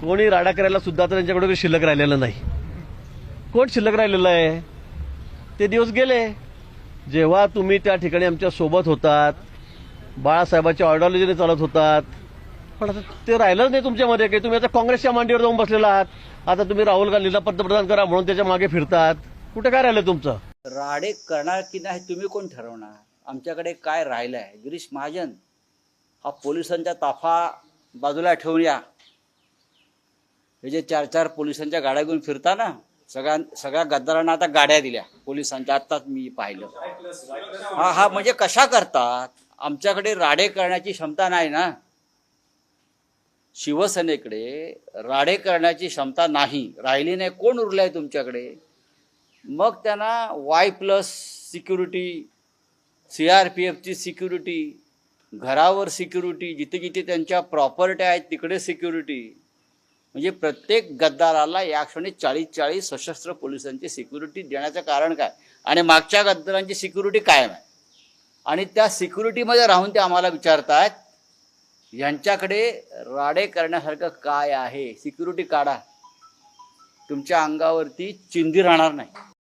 कोणी राडा करायला सुद्धा आता त्यांच्याकडे काही शिल्लक राहिलेलं नाही. कोण शिल्लक राहिलेलं आहे? ते दिवस गेले जेव्हा तुम्ही त्या ठिकाणी आमच्या सोबत होतात, बाळासाहेबांच्या आयडिओलॉजीने चालत होतात. पण आता ते राहिलंच नाही तुमच्यामध्ये काही. तुम्ही आता काँग्रेसच्या मांडीवर जाऊन बसलेला आहात. आता तुम्ही राहुल गांधीला पंतप्रधान करा म्हणून त्याच्या मागे फिरतात. कुठे काय राहिलं तुमचं? राडे करणार की नाही तुम्ही कोण ठरवणार? आमच्याकडे काय राहिलं आहे? गिरीश महाजन हा पोलिसांचा ताफा बाजूला ठेवून या. हे जे 4-4 पोलिसांच्या गाड्या घेऊन फिरता ना, सगळ्या गद्दारांना आता गाड्या दिल्या पोलिसांच्या. आत्ताच मी पाहिलं. हा म्हणजे कशा करतात? आमच्याकडे राडे करण्याची क्षमता नाही ना. शिवसेनेकडे राडे करण्याची क्षमता नाही, राहिली नाही. कोण उरलंय तुमच्याकडे? मग त्यांना Y+ सिक्युरिटी, CRPFची सिक्युरिटी, घरावर सिक्युरिटी, जिथे जिथे त्यांच्या प्रॉपर्टी आहेत तिकडे सिक्युरिटी. म्हणजे प्रत्येक गद्दाराला या क्षणी 40 सशस्त्र पोलिसांची सिक्युरिटी देण्याचं कारण काय? आणि मागच्या गद्दारांची सिक्युरिटी कायम आहे. आणि त्या सिक्युरिटीमध्ये राहून ते आम्हाला विचारतात यांच्याकडे राडे करण्यासारखं काय आहे? सिक्युरिटी काढा, तुमच्या अंगावरती चिंधी राहणार नाही.